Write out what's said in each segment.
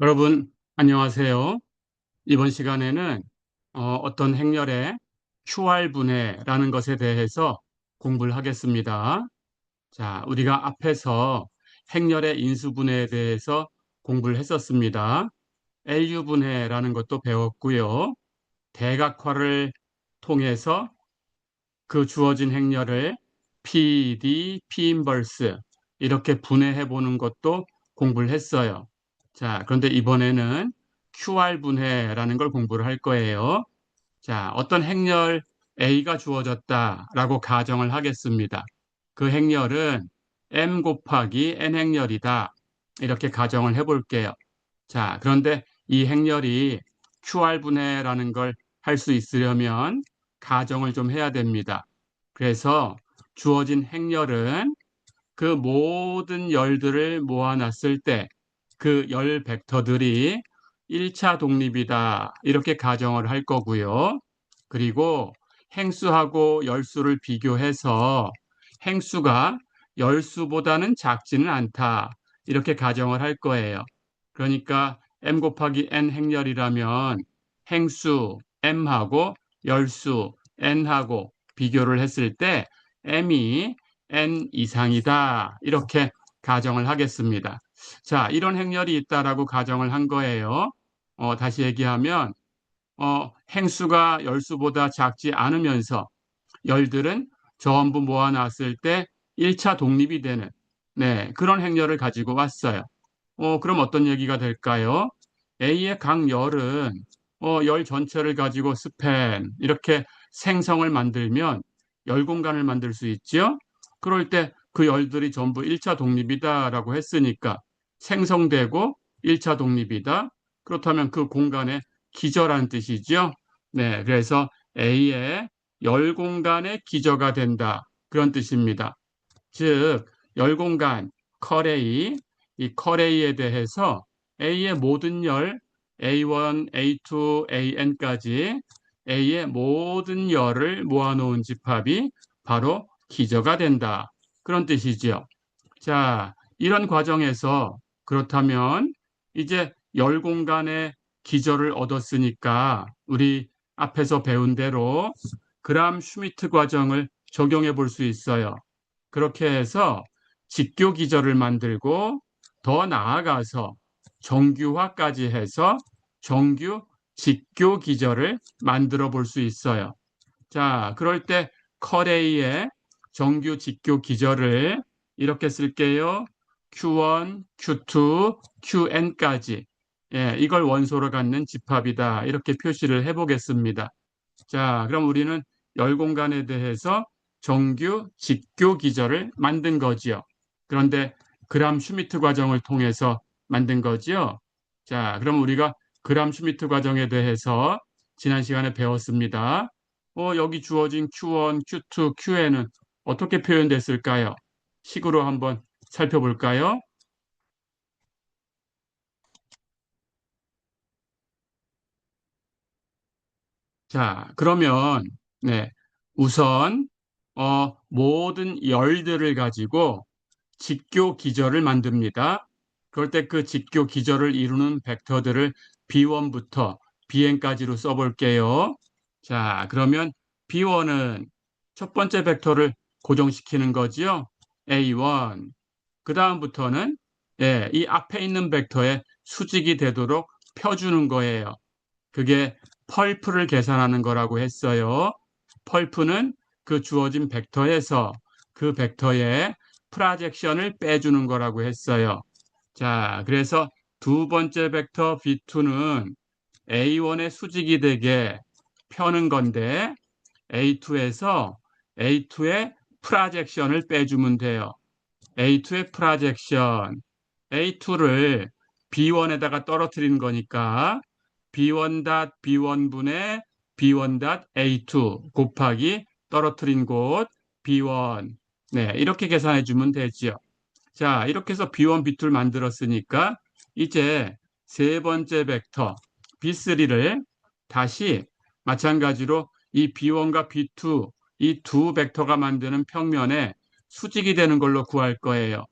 여러분, 안녕하세요. 이번 시간에는 어떤 행렬의 QR분해라는 것에 대해서 공부를 하겠습니다. 자, 우리가 앞에서 행렬의 인수분해에 대해서 공부를 했었습니다. LU분해라는 것도 배웠고요. 대각화를 통해서 그 주어진 행렬을 PD, P인버스 이렇게 분해해 보는 것도 공부를 했어요. 자, 그런데 이번에는 QR분해라는 걸 공부를 할 거예요. 자, 어떤 행렬 A가 주어졌다라고 가정을 하겠습니다. 그 행렬은 M 곱하기 N 행렬이다. 이렇게 가정을 해 볼게요. 자, 그런데 이 행렬이 QR분해라는 걸 할 수 있으려면 가정을 좀 해야 됩니다. 그래서 주어진 행렬은 그 모든 열들을 모아놨을 때 그 열 벡터들이 1차 독립이다. 이렇게 가정을 할 거고요. 그리고 행수하고 열수를 비교해서 행수가 열수보다는 작지는 않다. 이렇게 가정을 할 거예요. 그러니까 m 곱하기 n 행렬이라면 행수 m하고 열수 n하고 비교를 했을 때 m이 n 이상이다. 이렇게 가정을 하겠습니다. 자, 이런 행렬이 있다라고 가정을 한 거예요. 다시 얘기하면 행수가 열수보다 작지 않으면서 열들은 전부 모아놨을 때 1차 독립이 되는 네, 그런 행렬을 가지고 왔어요. 그럼 어떤 얘기가 될까요? A의 각 열은 열 전체를 가지고 스팬 이렇게 생성을 만들면 열 공간을 만들 수 있죠. 그럴 때 그 열들이 전부 1차 독립이다라고 했으니까 생성되고 1차 독립이다. 그렇다면 그 공간에 기저라는 뜻이죠. 네, 그래서 A의 열 공간의 기저가 된다. 그런 뜻입니다. 즉, 열 공간 컬A, 이 컬A에 대해서 A의 모든 열, A1, A2, AN까지 A의 모든 열을 모아놓은 집합이 바로 기저가 된다. 그런 뜻이지요. 자, 이런 과정에서 그렇다면 이제 열 공간의 기저를 얻었으니까 우리 앞에서 배운 대로 그람 슈미트 과정을 적용해 볼 수 있어요. 그렇게 해서 직교 기저를 만들고 더 나아가서 정규화까지 해서 정규 직교 기저를 만들어 볼 수 있어요. 자, 그럴 때 컬A의 정규 직교 기저를 이렇게 쓸게요. Q1, Q2, QN까지. 예, 이걸 원소로 갖는 집합이다. 이렇게 표시를 해보겠습니다. 자, 그럼 우리는 열 공간에 대해서 정규 직교 기저를 만든 거지요. 그런데 그람 슈미트 과정을 통해서 만든 거지요. 자, 그럼 우리가 그람 슈미트 과정에 대해서 지난 시간에 배웠습니다. 여기 주어진 Q1, Q2, QN은 어떻게 표현됐을까요? 식으로 한번 살펴볼까요? 자, 그러면 네, 우선 모든 열들을 가지고 직교 기저를 만듭니다. 그럴 때 그 직교 기저를 이루는 벡터들을 B1부터 Bn까지로 써볼게요. 자, 그러면 B1은 첫 번째 벡터를 고정시키는 거지요. A1. 그 다음부터는 예, 이 앞에 있는 벡터에 수직이 되도록 펴주는 거예요. 그게 펄프를 계산하는 거라고 했어요. 펄프는 그 주어진 벡터에서 그 벡터의 프라젝션을 빼주는 거라고 했어요. 자, 그래서 두 번째 벡터 B2는 A1의 수직이 되게 펴는 건데 A2에서 A2의 프라젝션을 빼주면 돼요. A2의 프라젝션, A2를 B1에다가 떨어뜨리는 거니까 B1.B1분의 B1.A2 곱하기 떨어뜨린 곳 B1. 네, 이렇게 계산해 주면 되지요. 자, 이렇게 해서 B1, B2를 만들었으니까 이제 세 번째 벡터 B3를 다시 마찬가지로 이 B1과 B2 이 두 벡터가 만드는 평면에 수직이 되는 걸로 구할 거예요.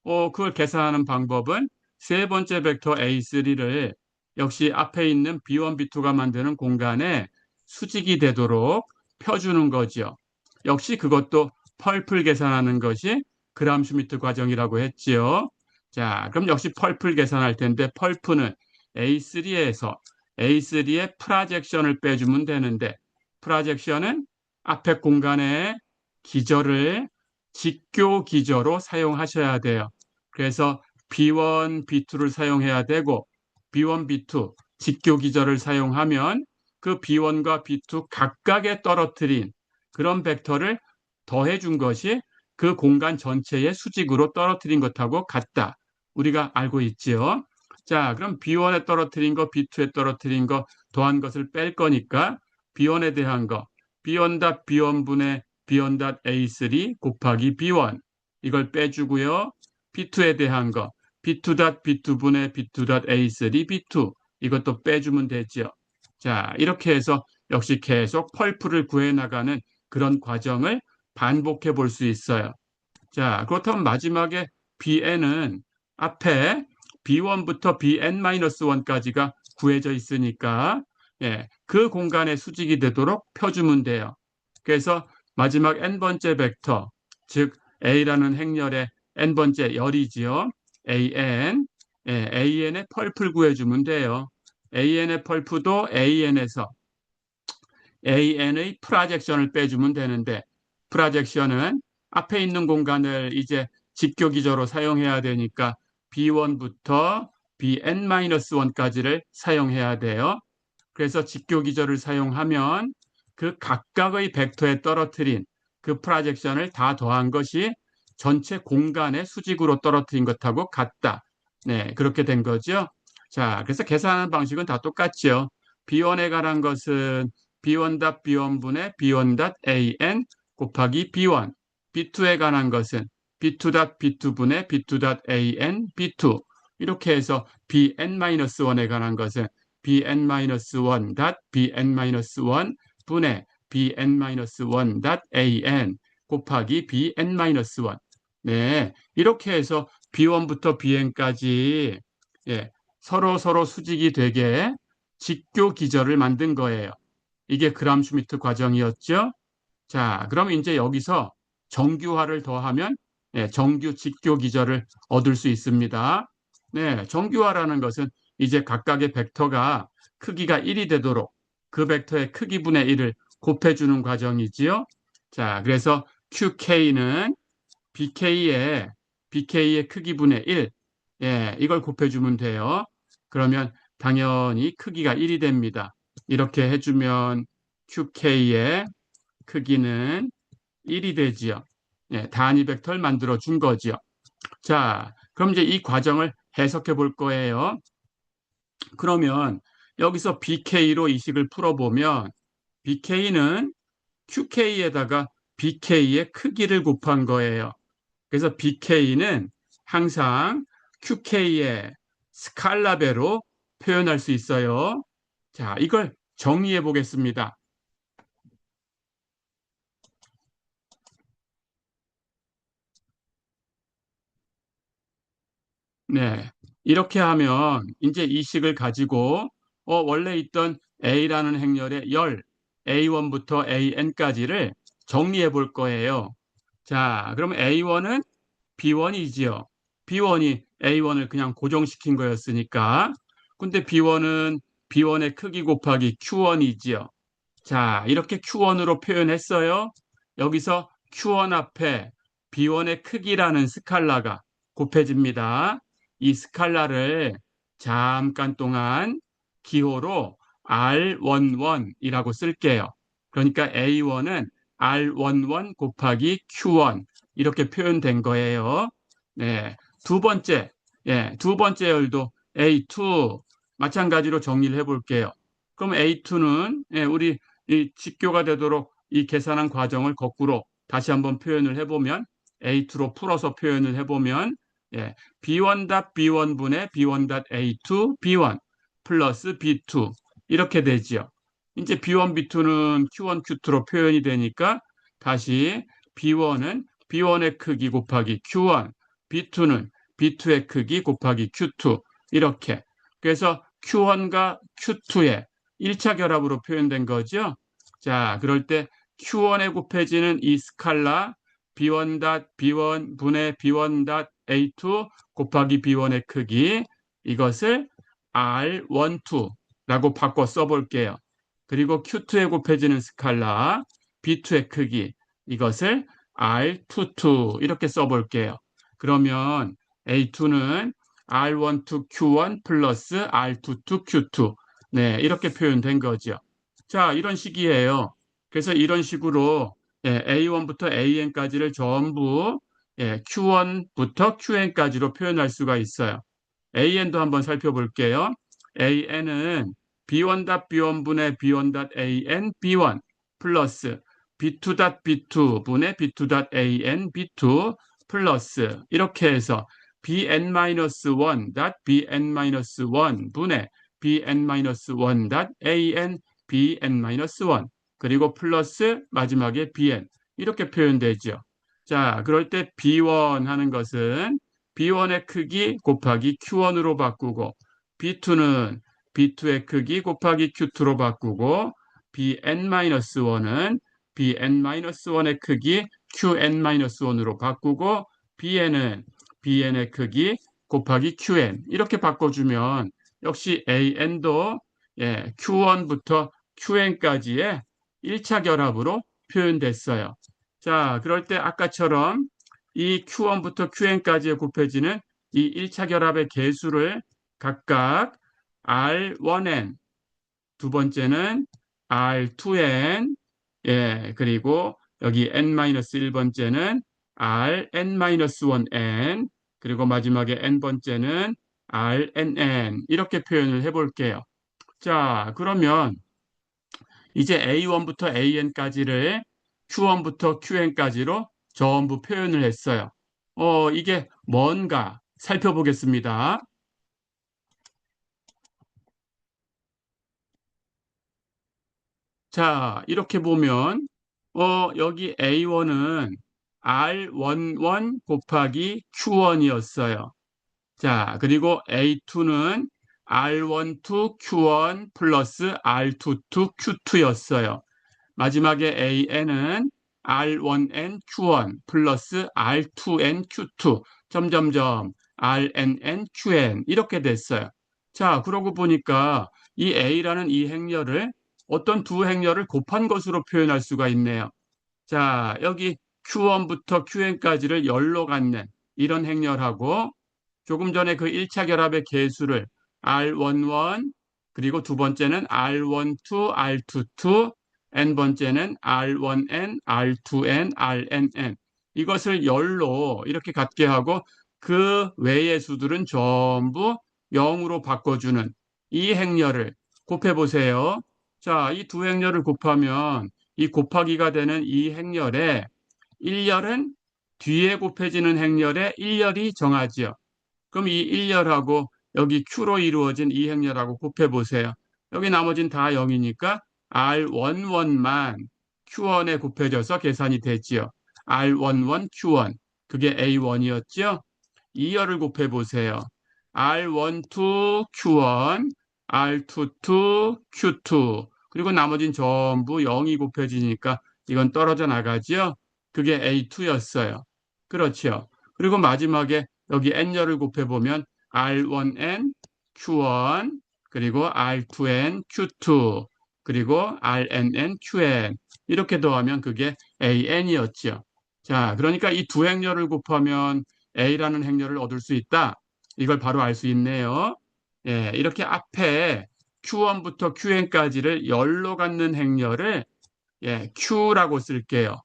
그걸 계산하는 방법은 세 번째 벡터 A3를 역시 앞에 있는 B1, B2가 만드는 공간에 수직이 되도록 펴주는 거죠. 역시 그것도 펄플 계산하는 것이 그람 슈미트 과정이라고 했지요. 자, 그럼 역시 펄플 계산할 텐데 펄프는 A3에서 A3의 프라젝션을 빼주면 되는데 프라젝션은 앞에 공간에 기저를 직교 기저로 사용하셔야 돼요. 그래서 B1, B2를 사용해야 되고 B1, B2 직교 기저를 사용하면 그 B1과 B2 각각에 떨어뜨린 그런 벡터를 더해 준 것이 그 공간 전체의 수직으로 떨어뜨린 것하고 같다. 우리가 알고 있지요. 자, 그럼 B1에 떨어뜨린 거, B2에 떨어뜨린 거 더한 것을 뺄 거니까 B1에 대한 거 B1.B1분의 B1.A3 곱하기 B1 이걸 빼주고요. B2에 대한 거 B2.B2분의 B2.A3 B2 이것도 빼주면 되죠. 자, 이렇게 해서 역시 계속 펄프를 구해나가는 그런 과정을 반복해 볼 수 있어요. 자, 그렇다면 마지막에 BN은 앞에 B1부터 BN-1까지가 구해져 있으니까 예, 그 공간의 수직이 되도록 펴주면 돼요. 그래서 마지막 n번째 벡터, 즉 A라는 행렬의 n번째 열이지요. AN, 예, AN의 펄프를 구해주면 돼요. AN의 펄프도 AN에서 AN의 프라젝션을 빼주면 되는데 프라젝션은 앞에 있는 공간을 이제 직교 기저로 사용해야 되니까 B1부터 BN-1까지를 사용해야 돼요. 그래서 직교 기저를 사용하면 그 각각의 벡터에 떨어뜨린 그 프라젝션을 다 더한 것이 전체 공간의 수직으로 떨어뜨린 것하고 같다. 네, 그렇게 된 거죠. 자, 그래서 계산하는 방식은 다 똑같죠. B1에 관한 것은 B1.B1분의 B1.AN 곱하기 B1, B2에 관한 것은 B2.B2분의 B2.AN B2 이렇게 해서 BN-1에 관한 것은 bn-1 bn-1 분의 bn-1 곱하기 bn-1 네, 이렇게 해서 B1부터 BN까지 예, 서로 수직이 되게 직교 기저를 만든 거예요. 이게 그람 슈미트 과정이었죠. 자, 그럼 이제 여기서 정규화를 더하면 정규 직교 기저를 얻을 수 있습니다. 네, 정규화라는 것은 이제 각각의 벡터가 크기가 1이 되도록 그 벡터의 크기분의 1을 곱해주는 과정이지요. 자, 그래서 QK는 BK의 크기분의 1, 이걸 곱해주면 돼요. 그러면 당연히 크기가 1이 됩니다. 이렇게 해주면 QK의 크기는 1이 되지요. 단위 벡터를 만들어 준 거지요. 자, 그럼 이제 이 과정을 해석해 볼 거예요. 그러면 여기서 BK로 이 식을 풀어보면 BK는 QK에다가 BK의 크기를 곱한 거예요. 그래서 BK는 항상 QK의 스칼라배로 표현할 수 있어요. 자, 이걸 정리해 보겠습니다. 네. 이렇게 하면 이제 이 식을 가지고 원래 있던 A라는 행렬의 열 A1부터 AN까지를 정리해 볼 거예요. 자, 그럼 A1은 B1이지요. B1이 A1을 그냥 고정시킨 거였으니까. 근데 B1은 B1의 크기 곱하기 Q1이지요. 자, 이렇게 Q1으로 표현했어요. 여기서 Q1 앞에 B1의 크기라는 스칼라가 곱해집니다. 이 스칼라를 잠깐 동안 기호로 R11이라고 쓸게요. 그러니까 A1은 R11 곱하기 Q1 이렇게 표현된 거예요. 네, 두 번째 열도 A2 마찬가지로 정리를 해볼게요. 그럼 A2는 우리 이 직교가 되도록 이 계산한 과정을 거꾸로 다시 한번 표현을 해보면 A2로 풀어서 표현을 해보면 B1.B1분의 B1.A2 B1 플러스 B2 이렇게 되지요. 이제 B1, B2는 Q1, Q2로 표현이 되니까 다시 B1은 B1의 크기 곱하기 Q1, B2는 B2의 크기 곱하기 Q2 이렇게. 그래서 Q1과 Q2의 1차 결합으로 표현된 거죠. 자, 그럴 때 Q1에 곱해지는 이 스칼라 B1 분의 B1.A2 곱하기 B1의 크기 이것을 R12라고 바꿔 써볼게요. 그리고 Q2에 곱해지는 스칼라 B2의 크기 이것을 R22 이렇게 써볼게요. 그러면 A2는 R12 Q1 플러스 R22 Q2 네, 이렇게 표현된 거죠. 자, 이런 식이에요. 그래서 이런 식으로 A1부터 AN까지를 전부 Q1부터 QN까지로 표현할 수가 있어요. AN도 한번 살펴볼게요. AN은 B1.B1분의 B1.AN B1 플러스 B2.B2 분의 B2.AN B2 플러스 이렇게 해서 BN-1 BN-1 분의 BN-1 BN-1 그리고 플러스 마지막에 BN 이렇게 표현되죠. 자, 그럴 때 B1 하는 것은 B1의 크기 곱하기 Q1으로 바꾸고 B2는 B2의 크기 곱하기 Q2로 바꾸고 BN-1은 BN-1의 크기 QN-1으로 바꾸고 BN은 BN의 크기 곱하기 QN 이렇게 바꿔주면 역시 AN도 Q1부터 QN까지의 1차 결합으로 표현됐어요. 자, 그럴 때 아까처럼 이 Q1부터 QN까지에 곱해지는 이 1차 결합의 개수를 각각 R1N, 두 번째는 R2N, 그리고 여기 N-1번째는 Rn-1N, 그리고 마지막에 N번째는 RNN, 이렇게 표현을 해볼게요. 자, 그러면 이제 A1부터 AN까지를 Q1부터 QN까지로 전부 표현을 했어요. 이게 뭔가 살펴보겠습니다. 자, 이렇게 보면, 여기 A1은 R11 곱하기 Q1이었어요. 자, 그리고 A2는 R12 Q1 플러스 R22 Q2였어요. 마지막에 AN은 R1N Q1 플러스 R2N Q2 점점점 RNN QN 이렇게 됐어요. 자, 그러고 보니까 이 A라는 이 행렬을 어떤 두 행렬을 곱한 것으로 표현할 수가 있네요. 자, 여기 Q1부터 QN까지를 열로 갖는 이런 행렬하고 조금 전에 그 1차 결합의 개수를 R11 그리고 두 번째는 R12, R22, N번째는 R1N, R2N, RNN 이것을 열로 이렇게 갖게 하고 그 외의 수들은 전부 0으로 바꿔주는 이 행렬을 곱해보세요. 자, 이 두 행렬을 곱하면 이 곱하기가 되는 이 행렬에 1열은 뒤에 곱해지는 행렬에 1열이 정하지요. 그럼 이 1열하고 여기 Q로 이루어진 이 행렬하고 곱해보세요. 여기 나머진 다 0이니까 R11만 Q1에 곱해져서 계산이 되지요. R11 Q1 그게 A1이었죠. 2열을 곱해보세요. R12 Q1 R22 Q2 그리고 나머진 전부 0이 곱해지니까 이건 떨어져 나가지요. 그게 A2였어요. 그렇죠. 그리고 마지막에 여기 n열을 곱해보면 R1n Q1 그리고 R2n Q2 그리고 RNN QN 이렇게 더하면 그게 AN이었죠. 자, 그러니까 이 두 행렬을 곱하면 A라는 행렬을 얻을 수 있다. 이걸 바로 알 수 있네요. 이렇게 앞에 Q1부터 QN까지를 열로 갖는 행렬을 Q라고 쓸게요.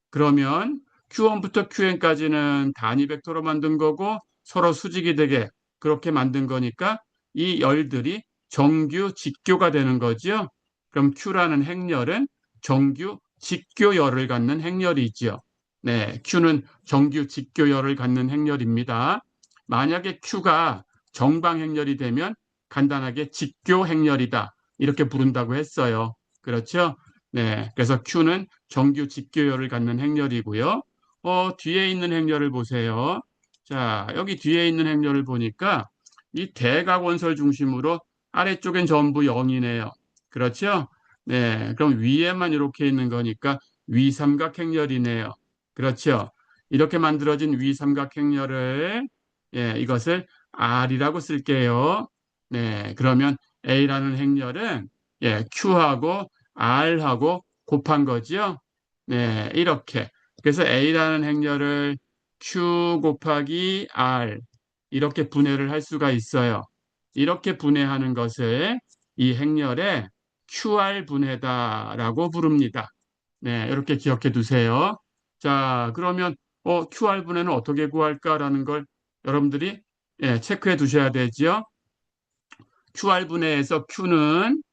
그러면 Q1부터 QN까지는 단위 벡터로 만든 거고 서로 수직이 되게 그렇게 만든 거니까 이 열들이 정규 직교가 되는 거죠. 그럼 Q라는 행렬은 정규 직교열을 갖는 행렬이지요. 네, Q는 정규 직교열을 갖는 행렬입니다. 만약에 Q가 정방 행렬이 되면 간단하게 직교 행렬이다. 이렇게 부른다고 했어요. 그렇죠? 네, 그래서 Q는 정규 직교열을 갖는 행렬이고요. 뒤에 있는 행렬을 보세요. 자, 여기 뒤에 있는 행렬을 보니까 이 대각원설 중심으로 아래쪽엔 전부 0이네요. 그렇죠? 네, 그럼 위에만 이렇게 있는 거니까 위삼각 행렬이네요. 그렇죠? 이렇게 만들어진 위삼각 행렬을 이것을 R이라고 쓸게요. 네, 그러면 A라는 행렬은 Q하고 R하고 곱한 거죠. 네, 이렇게. 그래서 A라는 행렬을 Q 곱하기 R 이렇게 분해를 할 수가 있어요. 이렇게 분해하는 것을 이 행렬의 QR 분해다라고 부릅니다. 네, 이렇게 기억해 두세요. 자, 그러면 QR 분해는 어떻게 구할까라는 걸 여러분들이 체크해 두셔야 되지요. QR 분해에서 Q는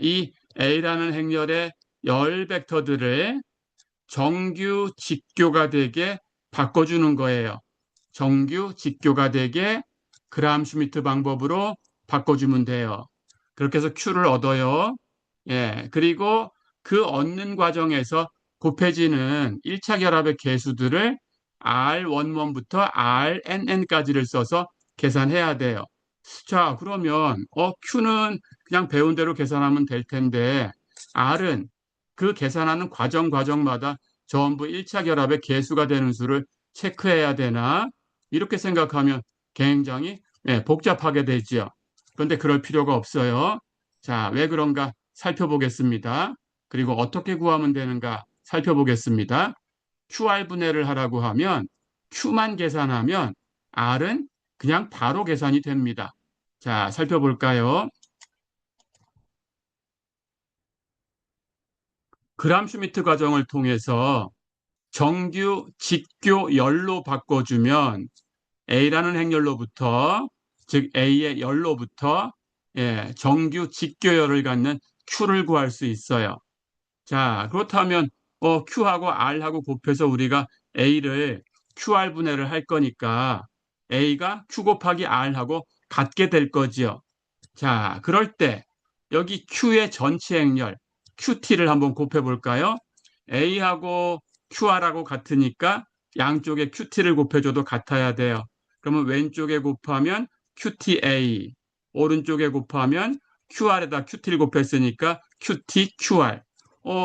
이 A라는 행렬의 열 벡터들을 정규 직교가 되게 바꿔주는 거예요. 정규 직교가 되게 그람 슈미트 방법으로 바꿔주면 돼요. 그렇게 해서 Q를 얻어요. 그리고 그 얻는 과정에서 곱해지는 1차 결합의 개수들을 R11부터 RNN까지를 써서 계산해야 돼요. 자, 그러면 Q는 그냥 배운 대로 계산하면 될 텐데 R은 그 계산하는 과정마다 전부 1차 결합의 개수가 되는 수를 체크해야 되나? 이렇게 생각하면 굉장히 복잡하게 되지요. 그런데 그럴 필요가 없어요. 자, 왜 그런가 살펴보겠습니다. 그리고 어떻게 구하면 되는가 살펴보겠습니다. QR 분해를 하라고 하면 Q만 계산하면 R은 그냥 바로 계산이 됩니다. 자, 살펴볼까요? 그람 슈미트 과정을 통해서 정규 직교 열로 바꿔주면 A라는 행렬로부터 즉 A의 열로부터 정규 직교열을 갖는 Q를 구할 수 있어요. 자, 그렇다면 Q하고 R하고 곱해서 우리가 A를 QR 분해를 할 거니까 A가 Q 곱하기 R하고 같게 될 거지요. 자, 그럴 때 여기 Q의 전체 행렬 QT를 한번 곱해 볼까요? A하고 QR하고 같으니까 양쪽에 QT를 곱해줘도 같아야 돼요. 그러면 왼쪽에 곱하면 QTA, 오른쪽에 곱하면 QR에다 QT를 곱했으니까 QT, QR.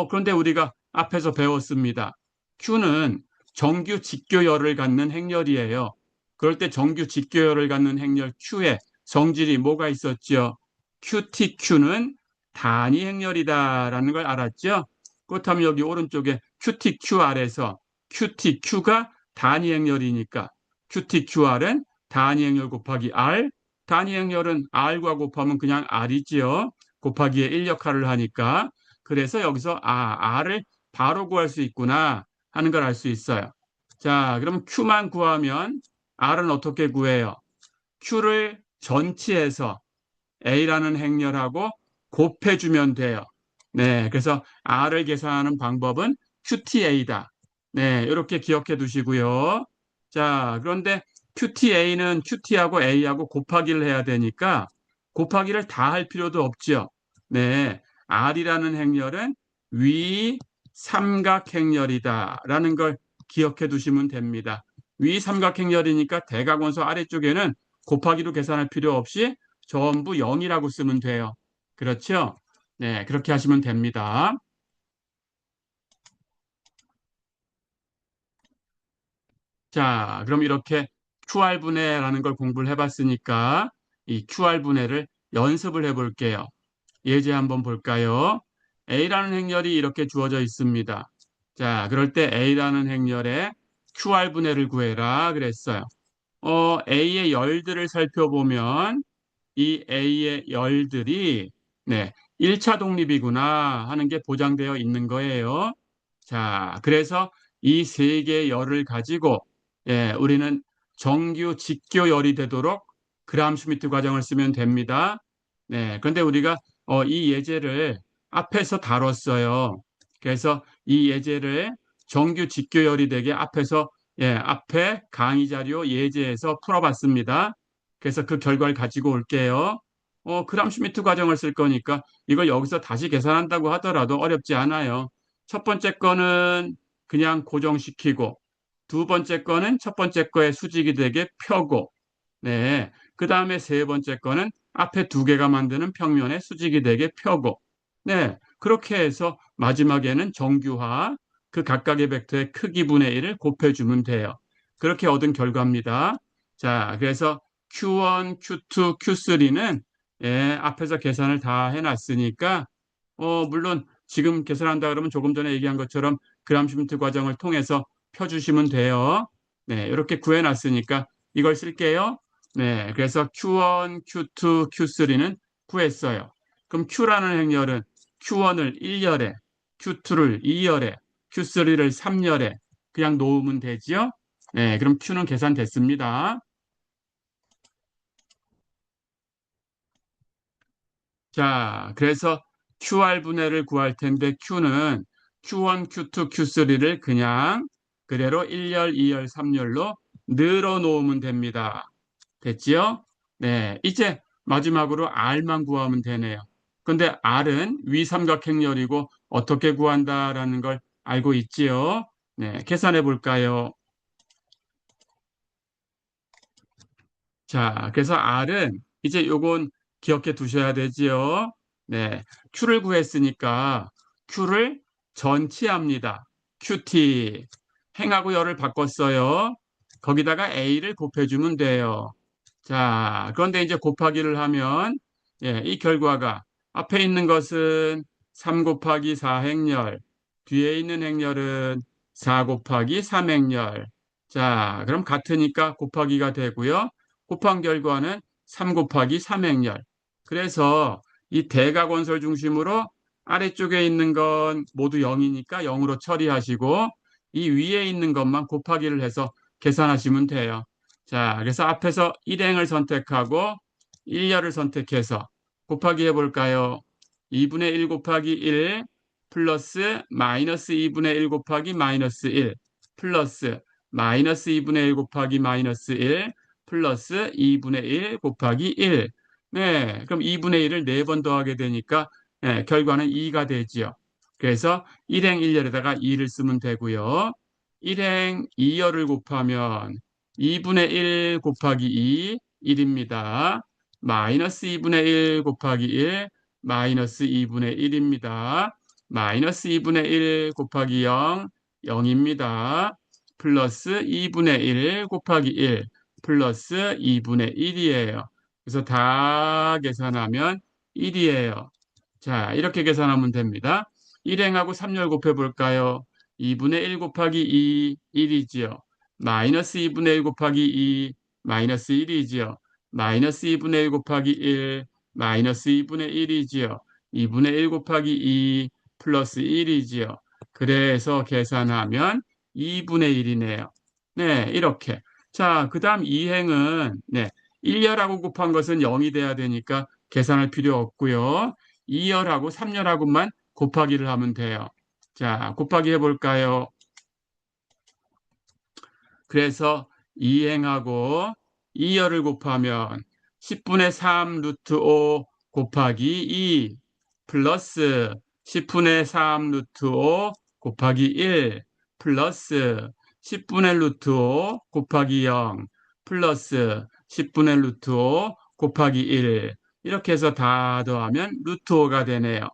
그런데 우리가 앞에서 배웠습니다. Q는 정규 직교열을 갖는 행렬이에요. 그럴 때 정규 직교열을 갖는 행렬 Q에 성질이 뭐가 있었죠? QTQ는 단위 행렬이다라는 걸 알았죠? 그렇다면 여기 오른쪽에 QTQR에서 QTQ가 단위 행렬이니까 QTQR은 단위 행렬 곱하기 R, 단위 행렬은 R과 곱하면 그냥 R이지요. 곱하기에 1 역할을 하니까 그래서 여기서 R을 바로 구할 수 있구나 하는 걸 알 수 있어요. 자, 그럼 Q만 구하면 R은 어떻게 구해요? Q를 전치해서 A라는 행렬하고 곱해주면 돼요. 네, 그래서 R을 계산하는 방법은 QTA다. 네, 이렇게 기억해 두시고요. 자, 그런데 QTA는 QT하고 A하고 곱하기를 해야 되니까 곱하기를 다 할 필요도 없죠. 네, R이라는 행렬은 위 삼각 행렬이다라는 걸 기억해 두시면 됩니다. 위 삼각 행렬이니까 대각원소 아래쪽에는 곱하기로 계산할 필요 없이 전부 0이라고 쓰면 돼요. 그렇죠? 네, 그렇게 하시면 됩니다. 자, 그럼 이렇게 QR분해라는 걸 공부를 해봤으니까 이 QR분해를 연습을 해볼게요. 예제 한번 볼까요? A라는 행렬이 이렇게 주어져 있습니다. 자, 그럴 때 A라는 행렬에 QR분해를 구해라 그랬어요. A의 열들을 살펴보면 이 A의 열들이 1차 독립이구나 하는 게 보장되어 있는 거예요. 자, 그래서 이 세 개의 열을 가지고 우리는 정규 직교열이 되도록 그람 슈미트 과정을 쓰면 됩니다. 네, 그런데 우리가 이 예제를 앞에서 다뤘어요. 그래서 이 예제를 정규 직교열이 되게 앞에 강의 자료 예제에서 풀어봤습니다. 그래서 그 결과를 가지고 올게요. 그람 슈미트 과정을 쓸 거니까 이걸 여기서 다시 계산한다고 하더라도 어렵지 않아요. 첫 번째 거는 그냥 고정시키고 두 번째 거는 첫 번째 거의 수직이 되게 펴고, 네. 그 다음에 세 번째 거는 앞에 두 개가 만드는 평면의 수직이 되게 펴고, 네. 그렇게 해서 마지막에는 정규화, 그 각각의 벡터의 크기 분의 1을 곱해주면 돼요. 그렇게 얻은 결과입니다. 자, 그래서 Q1, Q2, Q3는 앞에서 계산을 다 해놨으니까, 물론 지금 계산한다 그러면 조금 전에 얘기한 것처럼 그람슈미트 과정을 통해서 펴주시면 돼요. 네, 이렇게 구해놨으니까 이걸 쓸게요. 네, 그래서 Q1, Q2, Q3는 구했어요. 그럼 Q라는 행렬은 Q1을 1열에, Q2를 2열에, Q3를 3열에 그냥 놓으면 되지요. 네, 그럼 Q는 계산됐습니다. 자, 그래서 QR 분해를 구할 텐데 Q는 Q1, Q2, Q3를 그냥 그대로 1열, 2열, 3열로 늘어 놓으면 됩니다. 됐지요? 네, 이제 마지막으로 R만 구하면 되네요. 근데 R은 위삼각행렬이고 어떻게 구한다라는 걸 알고 있지요? 네, 계산해 볼까요? 자, 그래서 R은 이제 요건 기억해 두셔야 되지요. 네, Q를 구했으니까 Q를 전치합니다. QT. 행하고 열을 바꿨어요. 거기다가 A를 곱해주면 돼요. 자, 그런데 이제 곱하기를 하면 이 결과가 앞에 있는 것은 3 곱하기 4행렬, 뒤에 있는 행렬은 4 곱하기 3행렬. 자, 그럼 같으니까 곱하기가 되고요. 곱한 결과는 3 곱하기 3행렬. 그래서 이 대각원설 중심으로 아래쪽에 있는 건 모두 0이니까 0으로 처리하시고 이 위에 있는 것만 곱하기를 해서 계산하시면 돼요. 자, 그래서 앞에서 일행을 선택하고 1열을 선택해서 곱하기 해볼까요? 2분의 1 곱하기 1 플러스 마이너스 2분의 1 곱하기 마이너스 1 플러스 마이너스 2분의 1 곱하기 마이너스 1 플러스 2분의 1 곱하기 1. 네, 그럼 2분의 1을 4번 더하게 되니까 결과는 2가 되지요. 그래서 1행 1열에다가 2를 쓰면 되고요. 1행 2열을 곱하면 2분의 1 곱하기 2, 1입니다. 마이너스 2분의 1 곱하기 1, 마이너스 2분의 1입니다. 마이너스 2분의 1 곱하기 0, 0입니다. 플러스 2분의 1 곱하기 1, 플러스 2분의 1이에요. 그래서 다 계산하면 1이에요. 자, 이렇게 계산하면 됩니다. 1행하고 3열 곱해볼까요? 2분의 1 곱하기 2, 1이지요. 마이너스 2분의 1 곱하기 2, 마이너스 1이지요. 마이너스 2분의 1 곱하기 1, 마이너스 2분의 1이지요. 2분의 1 곱하기 2, 플러스 1이지요. 그래서 계산하면 2분의 1이네요. 네, 이렇게. 자, 그 다음 이행은, 1열하고 곱한 것은 0이 돼야 되니까 계산할 필요 없고요. 2열하고 3열하고만 곱하기를 하면 돼요. 자, 곱하기 해볼까요? 그래서 2행하고 2열을 곱하면 10분의 3 루트 5 곱하기 2 플러스 10분의 3 루트 5 곱하기 1 플러스 10분의 루트 5 곱하기 0 플러스 10분의 루트 5 곱하기 1 이렇게 해서 다 더하면 루트 5가 되네요.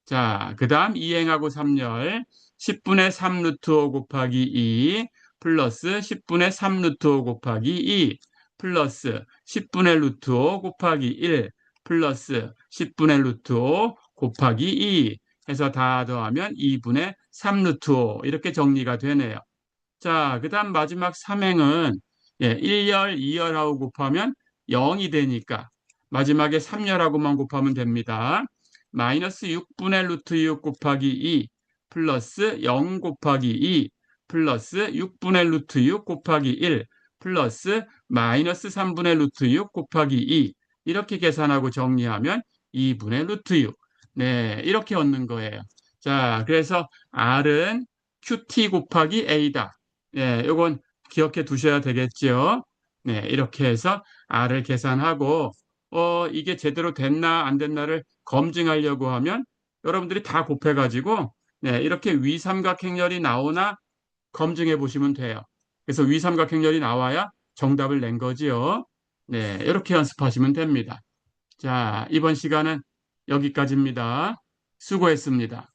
자, 그 다음 2행하고 3열 10분의 3 루트 5 곱하기 2 플러스 10분의 3 루트 5 곱하기 2 플러스 10분의 루트 5 곱하기 1 플러스 10분의 루트 5 곱하기 2 해서 다 더하면 2분의 3 루트 5 이렇게 정리가 되네요. 자, 그 다음 마지막 3행은 1열, 2열하고 곱하면 0이 되니까 마지막에 3열하고만 곱하면 됩니다. 마이너스 6분의 루트 6 곱하기 2 플러스 0 곱하기 2 플러스 6분의 루트 6 곱하기 1 플러스 마이너스 3분의 루트 6 곱하기 2 이렇게 계산하고 정리하면 2분의 루트 6. 네, 이렇게 얻는 거예요. 자, 그래서 R은 QT 곱하기 A다. 예, 요건 기억해 두셔야 되겠죠. 네, 이렇게 해서 R을 계산하고, 이게 제대로 됐나 안 됐나를 검증하려고 하면 여러분들이 다 곱해가지고, 네, 이렇게 위삼각행렬이 나오나 검증해 보시면 돼요. 그래서 위삼각형렬이 나와야 정답을 낸 거지요. 네, 이렇게 연습하시면 됩니다. 자, 이번 시간은 여기까지입니다. 수고했습니다.